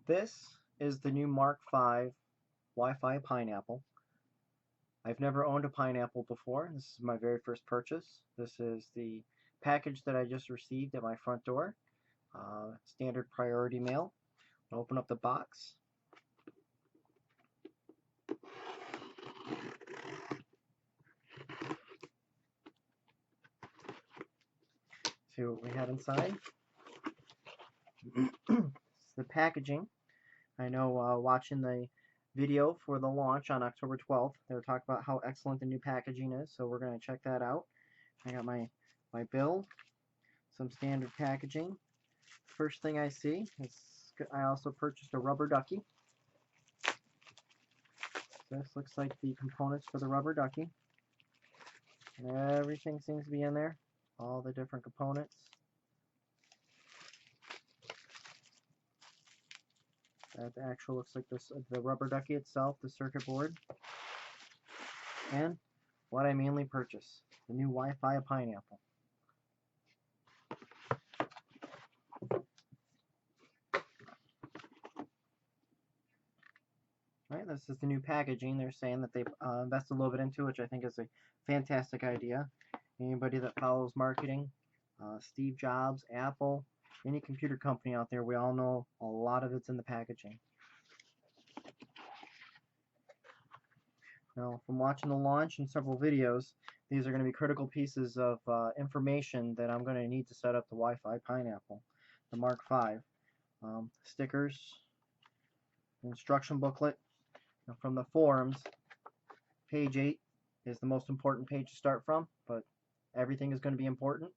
This is the new Mark V Wi-Fi pineapple. I've never owned a pineapple before. This is my very first purchase. This is the package that I just received at my front door. Standard priority mail. I'll open up the box. See what we have inside. The packaging. I know watching the video for the launch on October 12th, they were talking about how excellent the new packaging is, so we're going to check that out. I got my bill, some standard packaging. First thing I see is I also purchased a rubber ducky. This looks like the components for the rubber ducky. And everything seems to be in there, all the different components. That actually looks like this, the rubber ducky itself, the circuit board, and what I mainly purchased, the new Wi-Fi pineapple. Right, this is the new packaging. They're saying that they've invested a little bit into it, which I think is a fantastic idea. Anybody that follows marketing, Steve Jobs, Apple, any computer company out there, we all know a lot of it's in the packaging. Now, from watching the launch and several videos, these are going to be critical pieces of information that I'm going to need to set up the Wi-Fi pineapple, the Mark V. Stickers, instruction booklet. Now, from the forums, page 8 is the most important page to start from, but everything is going to be important.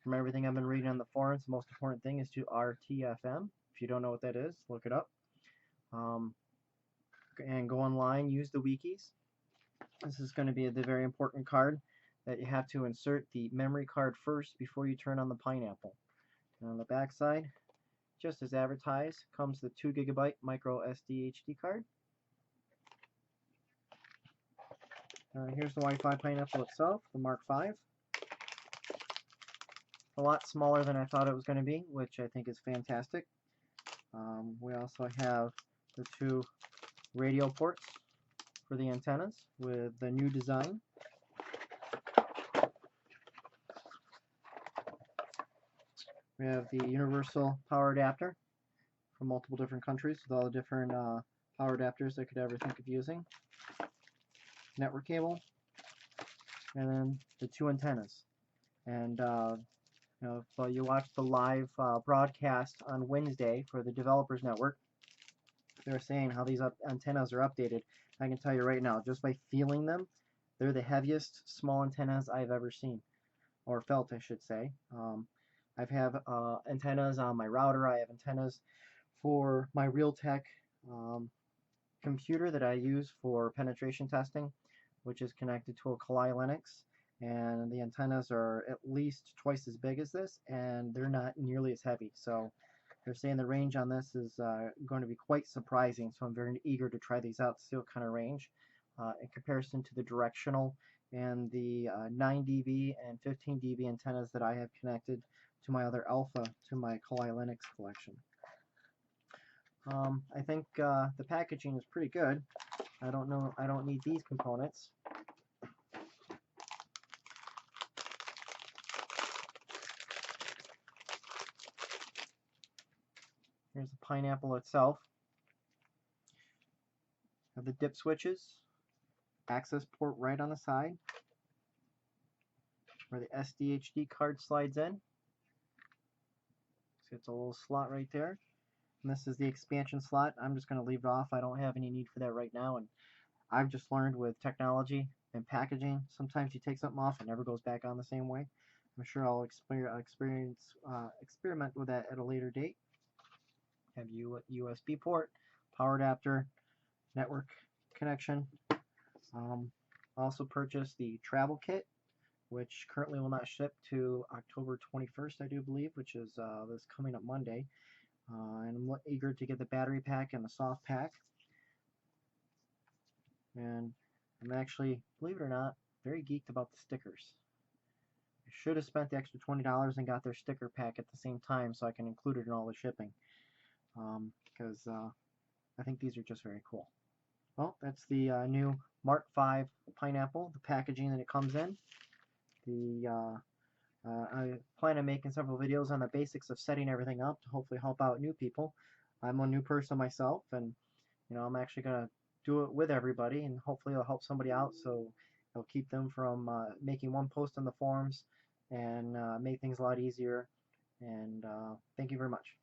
From everything I've been reading on the forums, the most important thing is to RTFM. If you don't know what that is, look it up. And go online, use the wikis. This is going to be the very important card that you have to insert the memory card first before you turn on the pineapple. And on the back side, just as advertised, comes the 2 GB micro SD HD card. Here's the Wi-Fi pineapple itself, the Mark V. A lot smaller than I thought it was going to be, which I think is fantastic. We also have the 2 radio ports for the antennas with the new design. We have the universal power adapter for multiple different countries with all the different power adapters I could ever think of using. Network cable, and then the 2 antennas. And if you watch the live broadcast on Wednesday for the Developers Network, they're saying how these antennas are updated. I can tell you right now, just by feeling them, they're the heaviest small antennas I've ever seen, or felt, I should say. I've have antennas on my router. I have antennas for my Realtek computer that I use for penetration testing, which is connected to a Kali Linux, and the antennas are at least twice as big as this, and they're not nearly as heavy. So they're saying the range on this is going to be quite surprising, so I'm very eager to try these out to see what kind of range in comparison to the directional and the 9 dB and 15 dB antennas that I have connected to my other Alpha, to my Kali Linux collection. I think the packaging is pretty good. I don't need these components. Here's the pineapple itself. Have the dip switches, access port right on the side, where the SD/HD card slides in. So it's a little slot right there. And this is the expansion slot. I'm just going to leave it off. I don't have any need for that right now. And I've just learned with technology and packaging, sometimes you take something off and it never goes back on the same way. I'm sure I'll experiment with that at a later date. Have USB port, power adapter, network connection. Also purchased the travel kit, which currently will not ship to October 21st, I do believe, which is this coming up Monday. And I'm eager to get the battery pack and the soft pack. And I'm actually, believe it or not, very geeked about the stickers. I should have spent the extra $20 and got their sticker pack at the same time so I can include it in all the shipping. because I think these are just very cool. Well, that's the new Mark V pineapple, the packaging that it comes in. I plan on making several videos on the basics of setting everything up to hopefully help out new people. I'm a new person myself, and I'm actually gonna do it with everybody, and hopefully it'll help somebody out, so it'll keep them from making one post on the forums and make things a lot easier. And thank you very much.